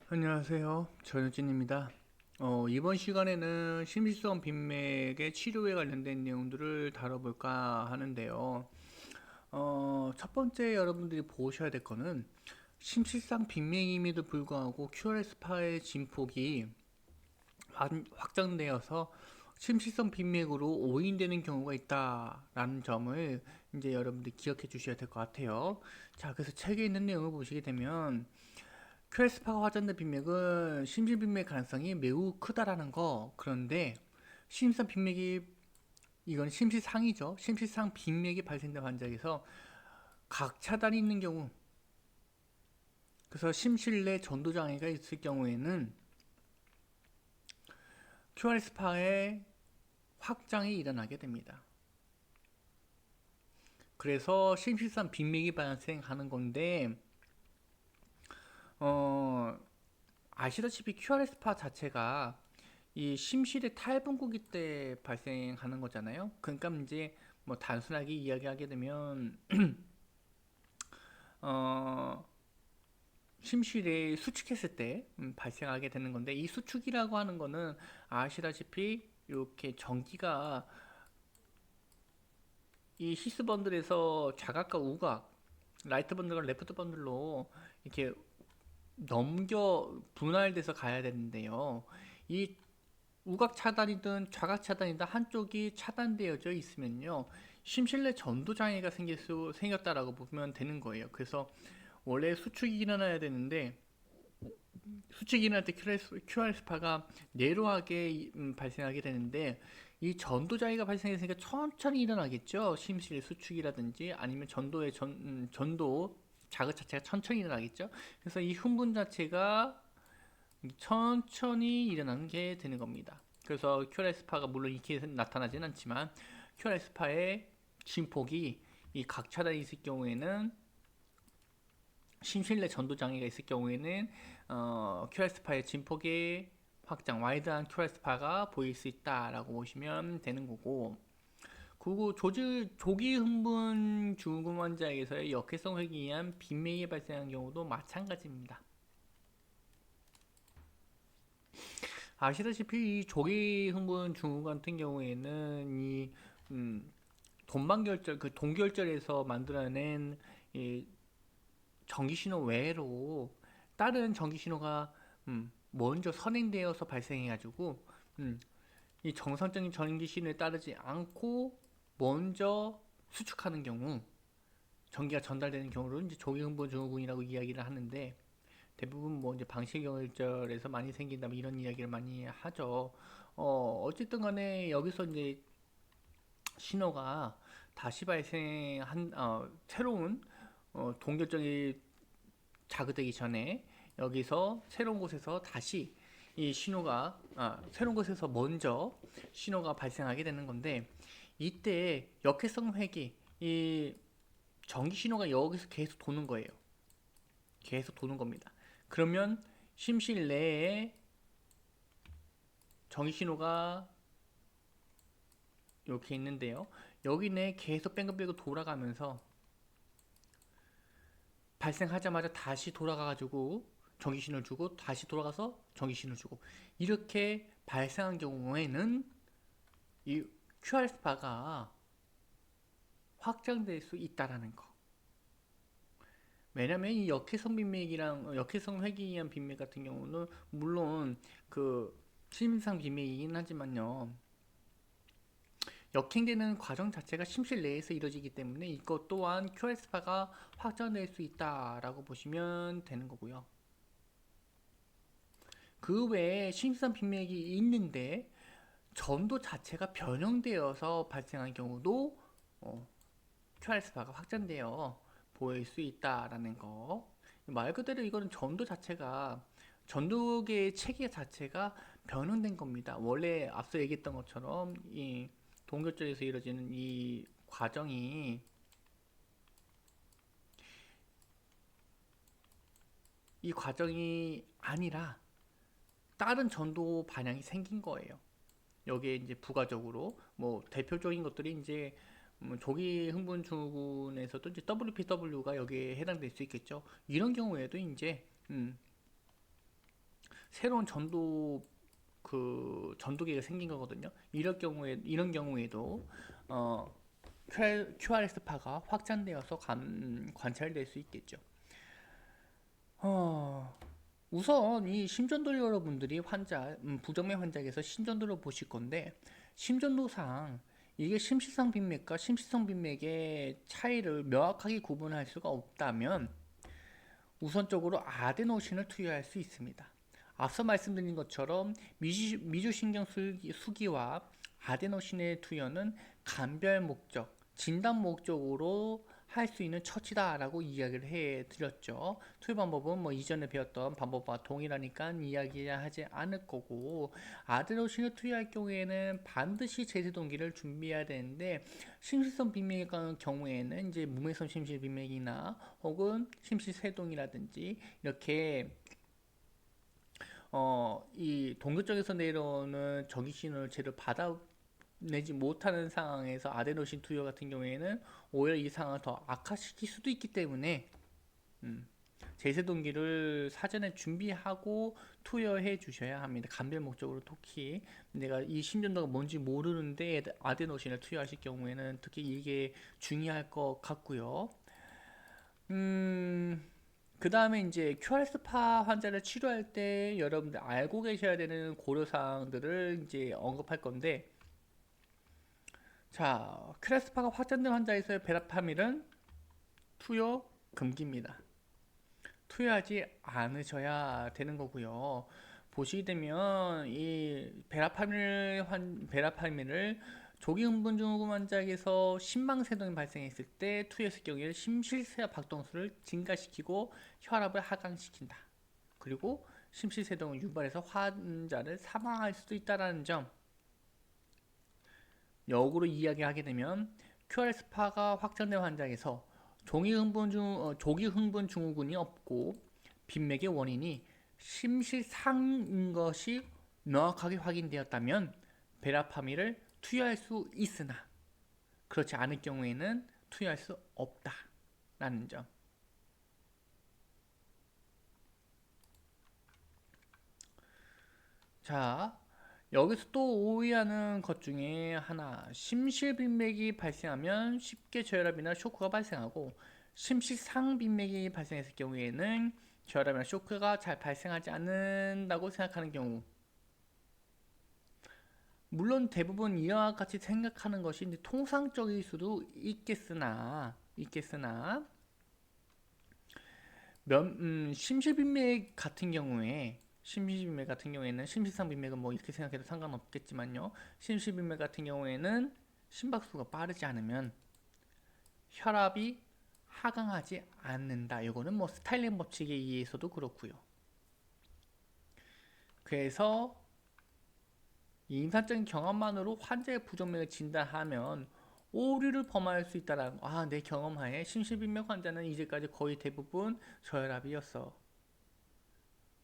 안녕하세요. 전효진입니다. 이번 시간에는 심시성 빈맥의 치료에 관련된 내용들을 다뤄볼까 하는데요. 첫 번째 여러분들이 보셔야 될 거는 심시성 빈맥임에도 불구하고 QRS파의 진폭이 확장되어서 심시성 빈맥으로 오인되는 경우가 있다라는 점을 이제 여러분들이 기억해 주셔야 될 것 같아요. 자, 그래서 책에 있는 내용을 보시게 되면 QS파가 확장된 빈맥은 심신 빈맥 가능성이 매우 크다라는 거. 그런데 심상 빈맥이 이건 심시상이죠. 심시상 빈맥이 발생된 환자에서 각 차단이 있는 경우, 그래서 심실 내 전도 장애가 있을 경우에는 QRS파의 확장이 일어나게 됩니다. 그래서 심실상 빈맥이 발생하는 건데, 어, 아시다시피 QRS파 자체가 이 심실의 탈분구기 때 발생하는 거잖아요. 그러니까 이제 뭐 단순하게 이야기하게 되면 어 심실에 수축했을 때 발생하게 되는 건데, 이 수축이라고 하는 거는 아시다시피 이렇게 전기가 이 히스 번들에서 좌각과 우각, 라이트 번들과 레프트 번들로 이렇게 넘겨 분할돼서 가야 되는데요. 이 우각 차단이든 좌각 차단이든 한쪽이 차단되어져 있으면요, 심실내 전도 장애가 생겼다라고 보면 되는 거예요. 그래서 원래 수축이 일어나야 되는데, 수축이 일어날 때 QR스파가 내로하게 발생하게 되는데, 이 전도 장애가 발생했으니까 천천히 일어나겠죠. 심실 수축이라든지 아니면 전도 자극 자체가 천천히 일어나겠죠. 그래서 이 흥분 자체가 천천히 일어나는 게 되는 겁니다. 그래서 QRS파가 물론 이렇게 나타나진 않지만, QRS파의 진폭이 이 각차단이 있을 경우에는, 심실내 전도 장애가 있을 경우에는 QRS파의 진폭의 확장, 와이드한 QRS파가 보일 수 있다라고 보시면 되는 거고, 그리고 조기 흥분 증후군 환자에서의 역회성 회귀에 의한 빈맥이 발생한 경우도 마찬가지입니다. 아시다시피 이 조기 흥분 증후군 같은 경우에는 이 동반결절, 그 동결절에서 만들어낸 이 전기신호 외로 다른 전기신호가 먼저 선행되어서 발생해가지고 음, 이 정상적인 전기신호에 따르지 않고 먼저 수축하는 경우, 전기가 전달되는 경우를 이제 조기흥분 증후군이라고 이야기를 하는데, 대부분 뭐 이제 방시경혈절에서 많이 생긴다 뭐 이런 이야기를 많이 하죠. 어쨌든 간에 여기서 이제 신호가 다시 발생한 새로운 동결적이 자극되기 전에 여기서 새로운 곳에서 다시 이 신호가 새로운 곳에서 먼저 신호가 발생하게 되는 건데, 이때 역회성 회귀, 이 전기 신호가 여기서 계속 도는 거예요. 계속 도는 겁니다. 그러면 심실 내에 전기 신호가 이렇게 있는데요. 여기 내 계속 뺑글뺑글 돌아가면서 발생하자마자 다시 돌아가가지고 전기신호를 주고 다시 돌아가서 전기신호를 주고, 이렇게 발생한 경우에는 이 QR스파가 확장될 수 있다라는 거. 왜냐면 이 역회성 빈맥이랑 역회성 회귀이한 빈맥 같은 경우는 물론 그 심상 빈맥이긴 하지만요, 역행되는 과정 자체가 심실 내에서 이루어지기 때문에 이것 또한 QR스파가 확장될 수 있다라고 보시면 되는 거고요. 그 외에 심상 빈맥이 있는데 전도 자체가 변형되어서 발생한 경우도 QR스파가 확장되어 보일 수 있다라는 거. 말 그대로 이거는 전도 자체가, 전도계의 체계 자체가 변형된 겁니다. 원래 앞서 얘기했던 것처럼 이 동결절에서 이루어지는 이 과정이 아니라 다른 전도 반향이 생긴 거예요. 여기에 이제 부가적으로 뭐 대표적인 것들이 이제 조기 흥분 증후군에서도 이제 WPW가 여기에 해당될 수 있겠죠. 이런 경우에도 이제 새로운 전도기가 생긴 거거든요. 이런 경우에도 어, QRS파가 확장되어서 관찰될 수 있겠죠. 어, 우선 이 심전도 여러분들이 부정맥 환자에서 심전도를 보실 건데, 심전도상 이게 심실성 빈맥과 심실성 빈맥의 차이를 명확하게 구분할 수가 없다면 우선적으로 아데노신을 투여할 수 있습니다. 앞서 말씀드린 것처럼 미주신경 수기와 아데노신의 투여는 감별 목적, 진단 목적으로 할 수 있는 처치다라고 이야기를 해드렸죠. 투여 방법은 뭐 이전에 배웠던 방법과 동일하니까 이야기하지 않을 거고, 아데노신을 투여할 경우에는 반드시 제세동기를 준비해야 되는데, 심실성 빈맥의 경우에는 이제 무맥성 심실 빈맥이나 혹은 심실세동이라든지 이렇게 이 동교쪽에서 내려오는 전기 신호를 제대로 받아내지 못하는 상황에서 아데노신 투여 같은 경우에는 오히려 이 상황을 더 악화시킬 수도 있기 때문에 제세동기를 사전에 준비하고 투여해 주셔야 합니다. 감별 목적으로 특히 내가 이 심전도가 뭔지 모르는데 아데노신을 투여하실 경우에는 특히 이게 중요할 것 같고요. 그 다음에 이제 QRS파 환자를 치료할 때 여러분들 알고 계셔야 되는 고려사항들을 이제 언급할 건데, 자, QRS파가 확장된 환자에서의 베라파밀은 투여 금기입니다. 투여하지 않으셔야 되는 거고요. 보시게 되면 이 베라파밀을 조기 흥분 증후군 환자에게서 심방세동이 발생했을 때 투여했을 경우에 심실세 박동수를 증가시키고 혈압을 하강시킨다. 그리고 심실세동을 유발해서 환자를 사망할 수도 있다는 점. 역으로 이야기하게 되면 QRS파가 확장된 환자에서 조기 흥분 증후군이 없고 빈맥의 원인이 심실상인 것이 명확하게 확인되었다면 베라파밀을 투여할 수 있으나 그렇지 않을 경우에는 투여할 수 없다라는 점. 자, 여기서 또 오해하는 것 중에 하나, 심실빈맥이 발생하면 쉽게 저혈압이나 쇼크가 발생하고 심실상빈맥이 발생했을 경우에는 저혈압이나 쇼크가 잘 발생하지 않는다고 생각하는 경우, 물론 대부분 이와 같이 생각하는 것이 통상적일 수도 있겠으나 심실빈맥 같은 경우에는 심실상빈맥은 뭐 이렇게 생각해도 상관없겠지만요. 심실빈맥 같은 경우에는 심박수가 빠르지 않으면 혈압이 하강하지 않는다. 이거는 뭐 스타일링 법칙에 의해서도 그렇고요. 그래서 임상적인 경험만으로 환자의 부정맥을 진단하면 오류를 범할 수 있다라는 거. 내 경험하에 심실빈맥 환자는 이제까지 거의 대부분 저혈압이었어.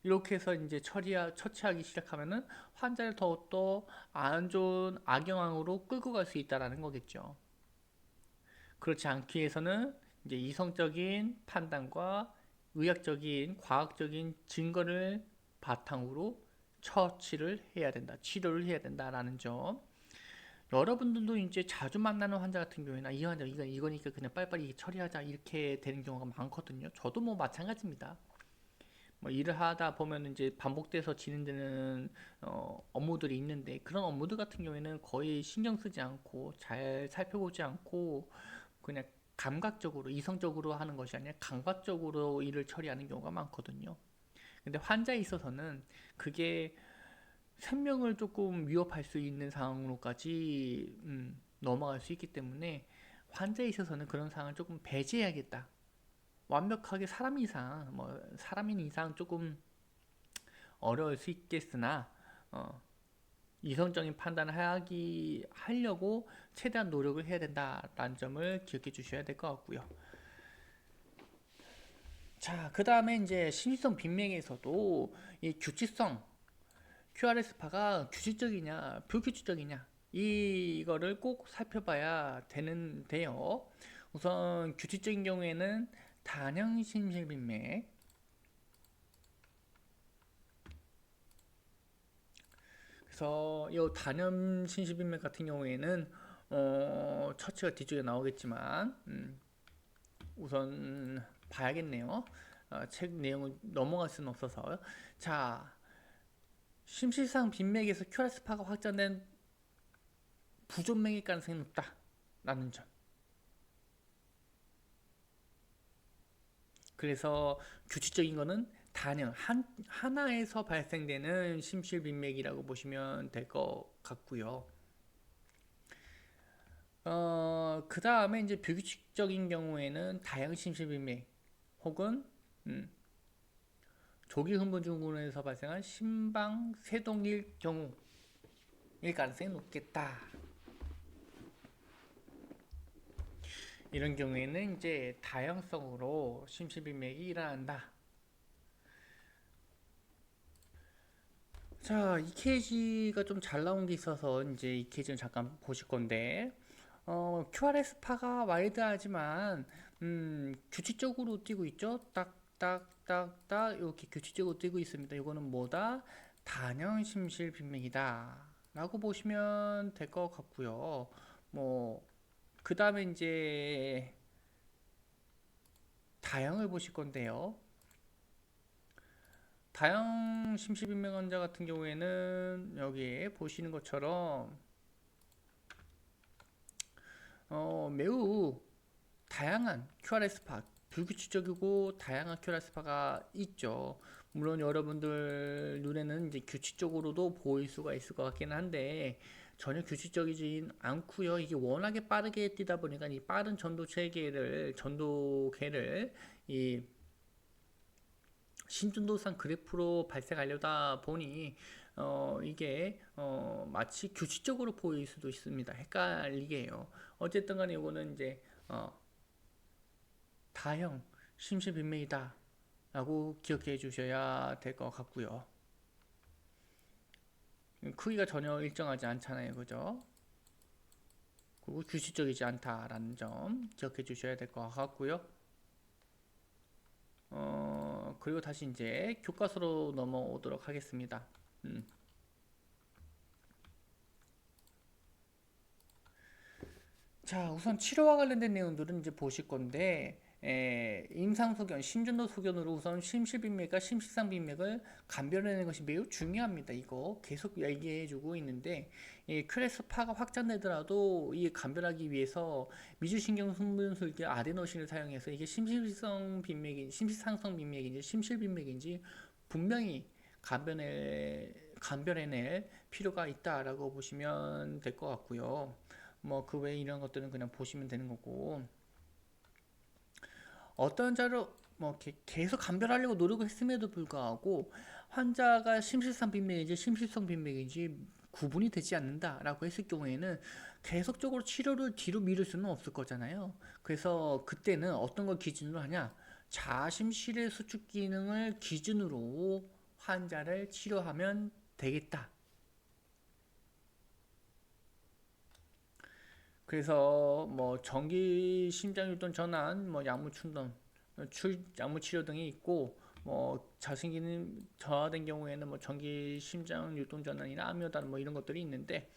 이렇게 해서 이제 처치하기 시작하면은 환자를 더욱더 안 좋은 악영향으로 끌고 갈 수 있다라는 거겠죠. 그렇지 않기 위해서는 이제 이성적인 판단과 의학적인 과학적인 증거를 바탕으로 처치를 해야 된다, 치료를 해야 된다라는 점. 여러분들도 이제 자주 만나는 환자 같은 경우에는 이 환자 이거니까 그냥 빨리빨리 처리하자 이렇게 되는 경우가 많거든요. 저도 뭐 마찬가지입니다. 뭐 일을 하다 보면 이제 반복돼서 진행되는 업무들이 있는데 그런 업무들 같은 경우에는 거의 신경 쓰지 않고 잘 살펴보지 않고 그냥 감각적으로 이성적으로 하는 것이 아니라 감각적으로 일을 처리하는 경우가 많거든요. 근데 환자에 있어서는 그게 생명을 조금 위협할 수 있는 상황으로까지 넘어갈 수 있기 때문에 환자에 있어서는 그런 상황을 조금 배제해야겠다. 완벽하게 사람인 이상 조금 어려울 수 있겠으나 이성적인 판단을 하려고 최대한 노력을 해야 된다라는 점을 기억해 주셔야 될 것 같고요. 자, 그 다음에 이제 신유성 빈맥에서도 이 규칙성, QRS파가 규칙적이냐, 불규칙적이냐, 이거를 꼭 살펴봐야 되는데요. 우선 규칙적인 경우에는 단형 심실빈맥, 그래서 이 단염 심실빈맥 같은 경우에는 처치가 뒤쪽에 나오겠지만 우선 봐야겠네요. 책 내용을 넘어갈 수는 없어서. 자, 심실상 빈맥에서 큐라스파가 확장된 부존맥일 가능성이 높다라는 점. 그래서 규칙적인 거는 단연 하나에서 발생되는 심실빈맥이라고 보시면 될 것 같고요. 그 다음에 이제 비규칙적인 경우에는 다양심실빈맥 혹은 조기 흥분증후군에서 발생한 심방 세동일 경우일 가능성이 높겠다. 이런 경우에는 이제 다양성으로 심실빈맥이 일어난다. 자, EKG가 좀 잘 나온 게 있어서 이제 EKG는 잠깐 보실 건데, QRS파가 와이드하지만 규칙적으로 뛰고 있죠. 딱딱딱딱 이렇게 규칙적으로 뛰고 있습니다. 이거는 뭐다? 단형 심실빈맥이다 라고 보시면 될 것 같고요. 뭐 그 다음에 이제 다형을 보실 건데요. 다형 심실빈맥 환자 같은 경우에는 여기에 보시는 것처럼 매우 다양한 QRS파, 불규칙적이고 다양한 QRS파가 있죠. 물론 여러분들 눈에는 이제 규칙적으로도 보일 수가 있을 것 같긴 한데 전혀 규칙적이진 않고요. 이게 워낙에 빠르게 뛰다 보니까 이 빠른 전도계를 이 신준도상 그래프로 발생하려다 보니 이게 마치 규칙적으로 보일 수도 있습니다. 헷갈리게 해요. 어쨌든 간에 이거는 이제 다형 심실빈맥이다 라고 기억해 주셔야 될 것 같고요. 크기가 전혀 일정하지 않잖아요. 그죠? 그리고 규칙적이지 않다라는 점 기억해 주셔야 될 것 같고요. 그리고 다시 이제 교과서로 넘어오도록 하겠습니다. 자, 우선 치료와 관련된 내용들은 이제 보실 건데, 임상소견, 심전도 소견으로 우선 심실빈맥과 심실상빈맥을 감별해내는 것이 매우 중요합니다. 이거 계속 얘기해주고 있는데, 이 큐레스파가 확장되더라도 이 감별하기 위해서 미주신경 흥분술계 아데노신을 사용해서 이게 심실성 빈맥인지, 심실상성 빈맥인지, 심실빈맥인지 분명히 감별해낼 필요가 있다라고 보시면 될 것 같고요. 뭐 그 외에 이런 것들은 그냥 보시면 되는 거고, 어떤 자료 뭐 계속 감별하려고 노력을 했음에도 불구하고 환자가 심실상 빈맥인지 심실성 빈맥인지 구분이 되지 않는다라고 했을 경우에는 계속적으로 치료를 뒤로 미룰 수는 없을 거잖아요. 그래서 그때는 어떤 걸 기준으로 하냐? 자심실의 수축 기능을 기준으로 환자를 치료하면 되겠다. 그래서 뭐 정기 심장유동 전환, 뭐 약물 충동, 약물 치료 등이 있고, 뭐 자생기능 저하된 경우에는 뭐 정기 심장 유동 전환이나 암요단 뭐 이런 것들이 있는데,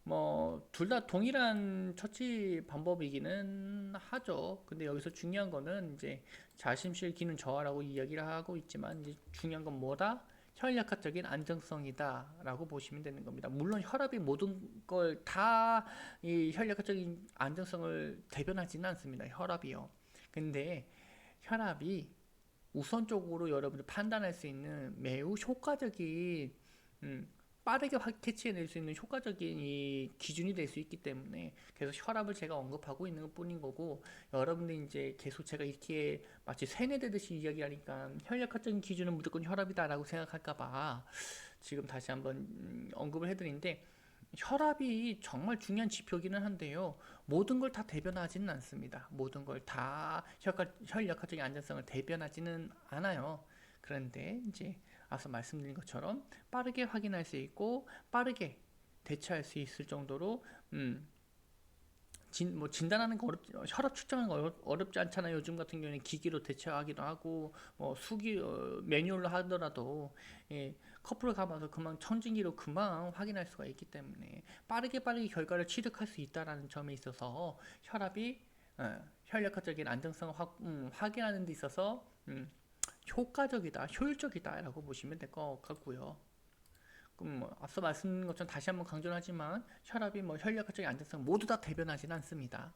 뭐 둘 다 동일한 처치 방법이기는 하죠. 근데 여기서 중요한 거는 이제 자심실 기능 저하라고 이야기를 하고 있지만 이제 중요한 건 뭐다? 혈액학적인 안정성이다라고 보시면 되는 겁니다. 물론 혈압이 모든 걸 다 이 혈액학적인 안정성을 대변하지는 않습니다. 혈압이요. 근데 혈압이 우선적으로 여러분들 판단할 수 있는 매우 효과적인 빠르게 캐치해낼 수 있는 효과적인 이 기준이 될 수 있기 때문에 계속 혈압을 제가 언급하고 있는 것 뿐인 거고, 여러분들 이제 계속 제가 이렇게 마치 세뇌되듯이 이야기하니까 혈액학적인 기준은 무조건 혈압이다라고 생각할까봐 지금 다시 한번 언급을 해드리는데, 혈압이 정말 중요한 지표기는 한데요. 모든 걸 다 대변하지는 않습니다. 모든 걸 다 혈액학적인 안전성을 대변하지는 않아요. 그런데 이제 앞서 말씀드린 것처럼 빠르게 확인할 수 있고 빠르게 대처할 수 있을 정도로 진단하는 거 혈압 측정하는 거 어렵지 않잖아요. 요즘 같은 경우에는 기기로 대체하기도 하고 매뉴얼로 하더라도 예, 커플을 감아서 금방 청진기로 금방 확인할 수가 있기 때문에 빠르게 결과를 취득할 수 있다라는 점에 있어서 혈압이 혈액학적인 안정성을 확인하는 데 있어서 효과적이다, 효율적이다라고 보시면 될 것 같고요. 앞서 말씀드린 것처럼 다시 한번 강조를 하지만 혈압이 혈액학적인 안정성 모두 다 대변하지는 않습니다.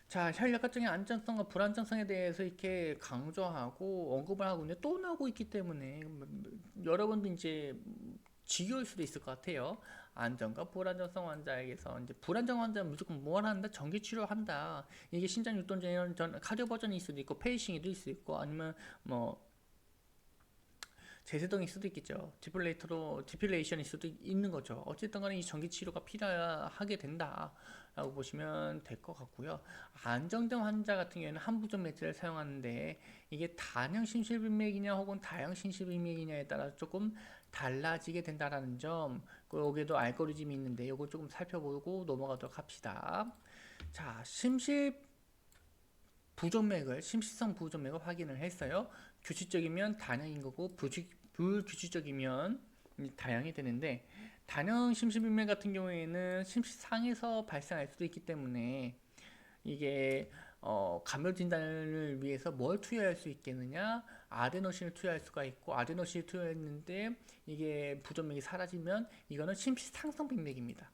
자, 혈액학적인 안정성과 불안정성에 대해서 이렇게 강조하고 언급을 하고 있는데 또 나오고 있기 때문에 여러분도 이제 지겨울 수도 있을 것 같아요. 안정과 불안정성 환자에게서 이제 불안정 환자는 무조건 뭘 한다? 전기 치료한다. 이게 신장 유동 전 카디오 버전일 수도 있고 페이싱이 될 수 있고 아니면 뭐 제세동일 수도 있겠죠. 디필레이션일 수도 있는 거죠. 어쨌든 간에 이 전기 치료가 필요하게 된다라고 보시면 될 것 같고요. 안정된 환자 같은 경우에는 한부종 매트를 사용하는데 이게 단형 심실빈맥이냐 혹은 다형 심실빈맥이냐에 따라 조금 달라지게 된다라는 점, 여기에도 알고리즘이 있는데 이거 조금 살펴보고 넘어가도록 합시다. 자, 심실성 부종맥을 확인을 했어요. 규칙적이면 단형인 거고 불규칙적이면 다형이 되는데 단형 심실빈맥 같은 경우에는 심실상에서 발생할 수도 있기 때문에 이게 감염 진단을 위해서 뭘 투여할 수 있겠느냐? 아데노신을 투여할 수가 있고 아데노신을 투여했는데 이게 부전맥이 사라지면 이거는 심실상성 빈맥입니다.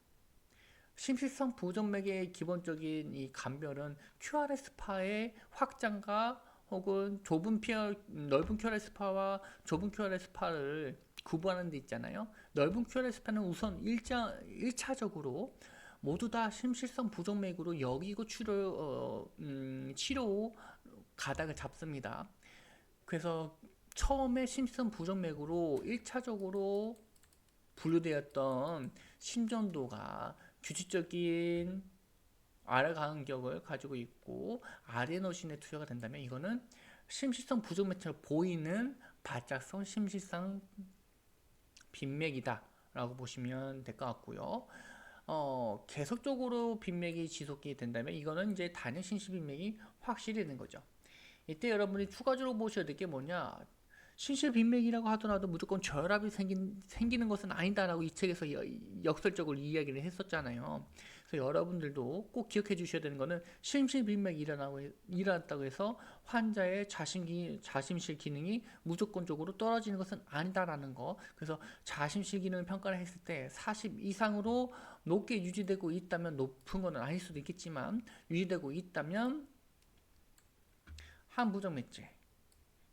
심실성 부전맥의 기본적인 이 감별은 QRS파의 확장과 혹은 넓은 QRS파와 좁은 QRS파를 구분하는 데 있잖아요. 넓은 QRS파는 우선 1차적으로 모두 다 심실성 부정맥으로 여기고 치료 가닥을 잡습니다. 그래서 처음에 심실성 부정맥으로 1차적으로 분류되었던 심전도가 규칙적인 R 간격을 가지고 있고 아데노신에 투여가 된다면 이거는 심실성 부정맥처럼 보이는 발작성 심실성 빈맥이다 라고 보시면 될 것 같고요. 계속적으로 빈맥이 지속이 된다면 이거는 이제 단형 심실빈맥이 확실히 되는 거죠. 이때 여러분이 추가적으로 보셔야 될 게 뭐냐? 심실빈맥이라고 하더라도 무조건 저혈압이 생기는 것은 아니다라고 이 책에서 역설적으로 이야기를 했었잖아요. 그래서 여러분들도 꼭 기억해 주셔야 되는 거는 심실빈맥이 일어났다고 해서 환자의 자심실 기능이 무조건적으로 떨어지는 것은 아니다라는 거. 그래서 자심실 기능을 평가를 했을 때 40 이상으로 높게 유지되고 있다면 높은 건 아닐 수도 있겠지만 유지되고 있다면 한부정맥제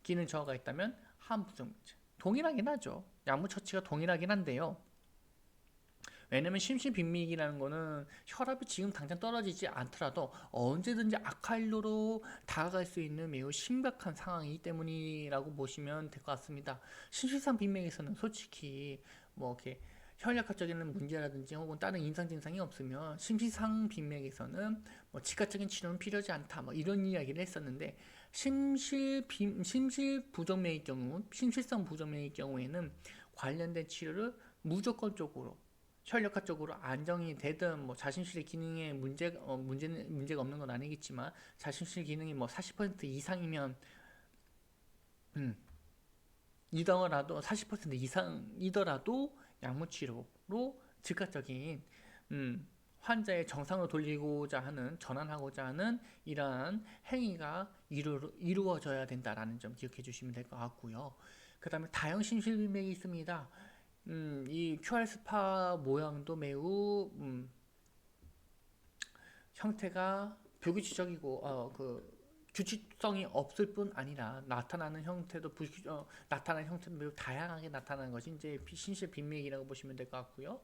기능 저하가 있다면 한부정맥제 동일하긴 하죠. 약물 처치가 동일하긴 한데요. 왜냐면 심실빈맥이라는 거는 혈압이 지금 당장 떨어지지 않더라도 언제든지 악화일로로 다가갈 수 있는 매우 심각한 상황이기 때문이라고 보시면 될 것 같습니다. 심실상 빈맥에서는 솔직히 이렇게 혈액학적인 문제라든지 혹은 다른 임상 증상이 없으면 심실상 빈맥에서는 즉각적인 치료는 필요하지 않다 이런 이야기를 했었는데 심실성 부정맥의 경우에는 관련된 치료를 무조건적으로 혈액학적으로 안정이 되든 자심실의 기능에 문제가 없는 건 아니겠지만 자심실 기능이 40% 이상이면 이더라도 40% 이상이더라도 약물 치료로 즉각적인 환자의 정상으로 전환하고자 하는 이러한 행위가 이루어져야 된다라는 점 기억해 주시면 될 것 같고요. 그 다음에 다형 심실빈맥이 있습니다. 이 QR스파 모양도 매우 형태가 불규칙적이고 규칙성이 없을 뿐 아니라 나타나는 형태도 매우 다양하게 나타나는 것이 이제 심실 빈맥이라고 보시면 될 것 같고요.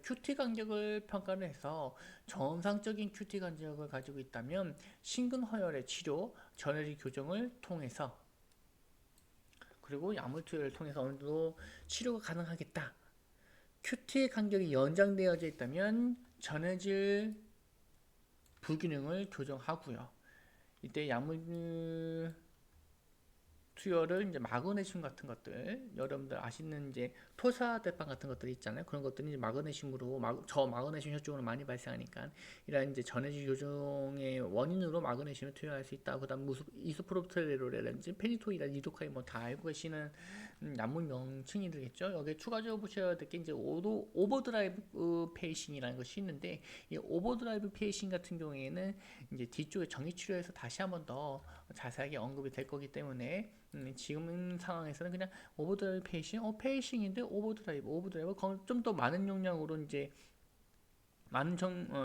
QT 간격을 평가를 해서 정상적인 QT 간격을 가지고 있다면 심근허혈의 치료, 전해질 교정을 통해서 그리고 약물 투여를 통해서 어느 정도 치료가 가능하겠다. QT의 간격이 연장되어져 있다면 전해질 불균형을 교정하고요. 이때 약물 투여를 이제 마그네슘 같은 것들, 여러분들 아시는 이제 토사대빵 같은 것들이 있잖아요. 그런 것들이 이제 마그네슘으로 저마그네슘 혈중으로 많이 발생하니까 이런 이제 전해질 요정의 원인으로 마그네슘을 투여할 수 있다. 그다음 이소프로프테롤이라든지 페니토이라 리도카인 뭐 다 알고 계시는 약물 명칭이 되겠죠. 여기에 추가적으로 보셔야 될 게 이제 오버드라이브 페이싱이라는 것이 있는데, 이 오버드라이브 페이싱 같은 경우에는 이제 뒤쪽에 정기치료에서 다시 한번 더 자세하게 언급이 될 거기 때문에 지금 상황에서는 그냥 오버드라이브 페이싱, 페이싱인데 오버드라이브 좀 더 많은 용량으로 이제 많은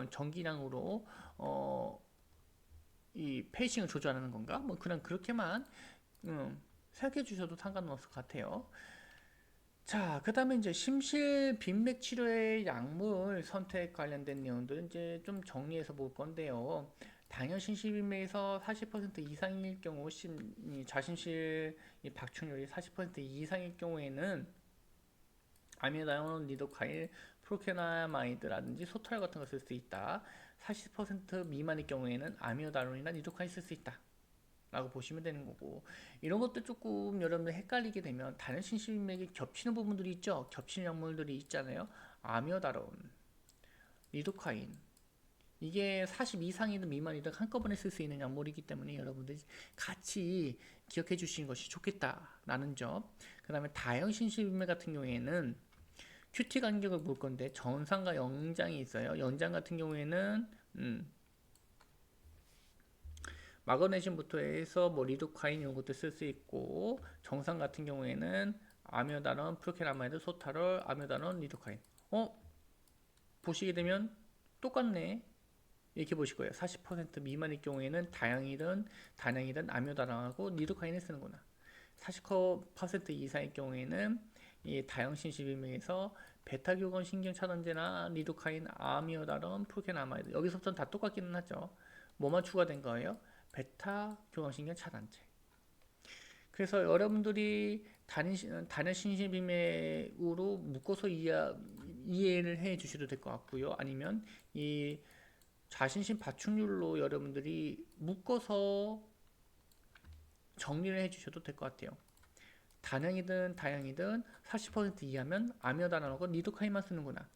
전기량으로 이 페이싱을 조절하는 건가? 뭐 그냥 그렇게만 생각해 주셔도 상관은 없을 것 같아요. 자, 그 다음에 이제 심실 빈맥 치료의 약물 선택 관련된 내용들 이제 좀 정리해서 볼 건데요. 당연 심실 빈맥에서 40% 이상일 경우, 자심실 박충률이 40% 이상일 경우에는 아미다온, 리도카인, 프로케나마이드라든지 소탈 같은 걸 쓸 수 있다. 40% 미만일 경우에는 아미오다론이나 리도카인 쓸 수 있다. 라고 보시면 되는 거고, 이런 것도 조금 여러분들 헷갈리게 되면 다른 신심맥이 겹치는 부분들이 있죠. 겹치는 약물들이 있잖아요. 아미오다론, 리도카인, 이게 40 이상이든 미만이든 한꺼번에 쓸 수 있는 약물이기 때문에 여러분들이 같이 기억해 주시는 것이 좋겠다라는 점. 그 다음에 다형 신심맥 같은 경우에는 QT 간격을 볼 건데 전상과 연장이 있어요. 연장 같은 경우에는 마그네슘부터 해서 뭐 리도카인 이런 것도 쓸 수 있고, 정상 같은 경우에는 아미오다론, 프로케나마이드, 소타롤, 아미오다론, 리도카인. 보시게 되면 똑같네. 이렇게 보실 거예요. 40% 미만일 경우에는 다양이든 단양이든 아미오다론하고 리도카인을 쓰는구나. 40% 이상일 경우에는 이 다형신 12명에서 베타교건 신경차단제나 리도카인, 아미오다론, 프로케나마이드, 여기서부터는 다 똑같기는 하죠. 뭐만 추가된 거예요? 베타 교감신경 차단제. 그래서 여러분들이 단연 신신비맥으로 묶어서 이해를 해 주셔도 될 것 같고요. 아니면 이 좌신신 파충률로 여러분들이 묶어서 정리를 해 주셔도 될 것 같아요. 단형이든 다형이든 40% 이하면 아미오다론하고 리도카인만 쓰는구나.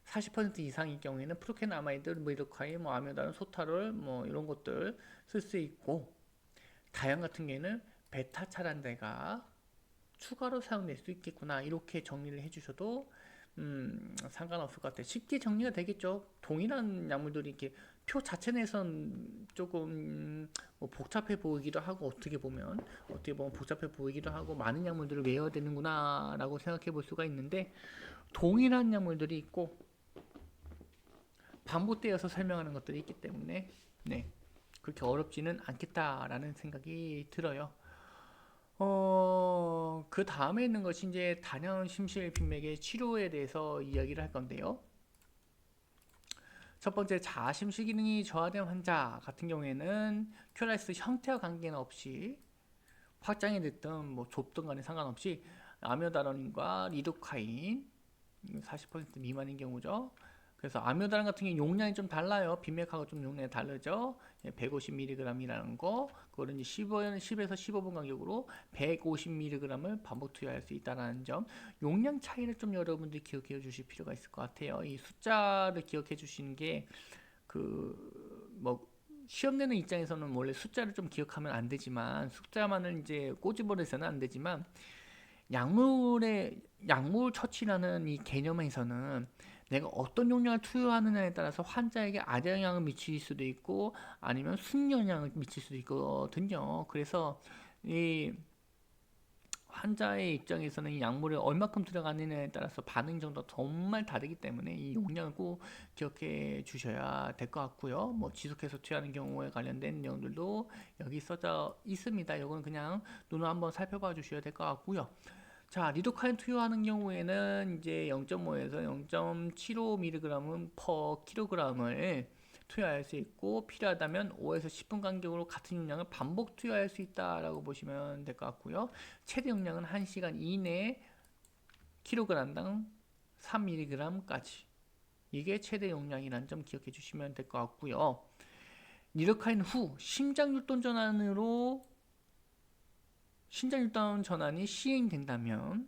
40% 이상일 경우에는 프로케나마이드, 리도카인, 뭐 아미오다론, 소타롤 뭐 이런 것들 쓸 수 있고, 다형 같은 경우에는 베타 차단제가 추가로 사용될 수 있겠구나. 이렇게 정리를 해주셔도 상관없을 것 같아요. 쉽게 정리가 되겠죠. 동일한 약물들이 이렇게 표 자체 내선 조금 뭐 복잡해 보이기도 하고, 어떻게 보면 복잡해 보이기도 하고 많은 약물들을 외워야 되는구나라고 생각해 볼 수가 있는데, 동일한 약물들이 있고 반복되어서 설명하는 것들이 있기 때문에 네, 그렇게 어렵지는 않겠다라는 생각이 들어요. 그 다음에 있는 것이 이제 단연 심실 빈맥의 치료에 대해서 이야기를 할 건데요. 첫 번째, 자아심실 기능이 저하된 환자 같은 경우에는 큐라이스 형태와 관계는 없이 확장이 됐든 뭐 좁든 간에 상관없이 아미오다론과 리도카인 40% 미만인 경우죠. 그래서 아미오다론 같은 경우 용량이 좀 달라요. 빈맥하고 좀 용량이 다르죠. 150mg이라는 거, 그거를 이제 10에서 15분 간격으로 150mg을 반복 투여할 수 있다는 점, 용량 차이를 좀 여러분들이 기억해 주실 필요가 있을 것 같아요. 이 숫자를 기억해 주시는 게 뭐 시험 내는 입장에서는 원래 숫자를 좀 기억하면 안 되지만, 숫자만을 이제 꼬집어내서는 안 되지만, 약물 처치라는 이 개념에서는 내가 어떤 용량을 투여하느냐에 따라서 환자에게 악영향을 미칠 수도 있고 아니면 순영향을 미칠 수도 있거든요. 그래서 이 환자의 입장에서는 이 약물을 얼마큼 들어가느냐에 따라서 반응 정도가 정말 다르기 때문에 이 용량을 꼭 기억해 주셔야 될 것 같고요. 뭐 지속해서 투여하는 경우에 관련된 내용들도 여기 써져 있습니다. 이건 그냥 눈으로 한번 살펴봐 주셔야 될 것 같고요. 자, 리도카인 투여하는 경우에는 이제 0.5에서 0.75mg per kg을 투여할 수 있고, 필요하다면 5에서 10분 간격으로 같은 용량을 반복 투여할 수 있다라고 보시면 될 것 같고요. 최대 용량은 1시간 이내 kg당 3mg까지. 이게 최대 용량이라는 점 기억해 주시면 될 것 같고요. 리도카인 후 심장율동 전환으로 심장율동 전환이 시행된다면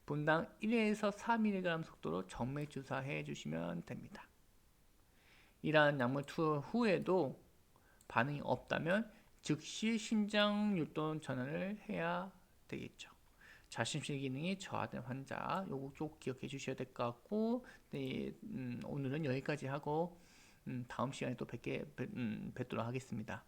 분당 1에서 4mg 속도로 정맥 주사해 주시면 됩니다. 이러한 약물 투여 후에도 반응이 없다면 즉시 심장율동 전환을 해야 되겠죠. 자심실 기능이 저하된 환자, 요거 꼭 기억해 주셔야 될 것 같고, 네, 오늘은 여기까지 하고 다음 시간에 또 뵙도록 하겠습니다.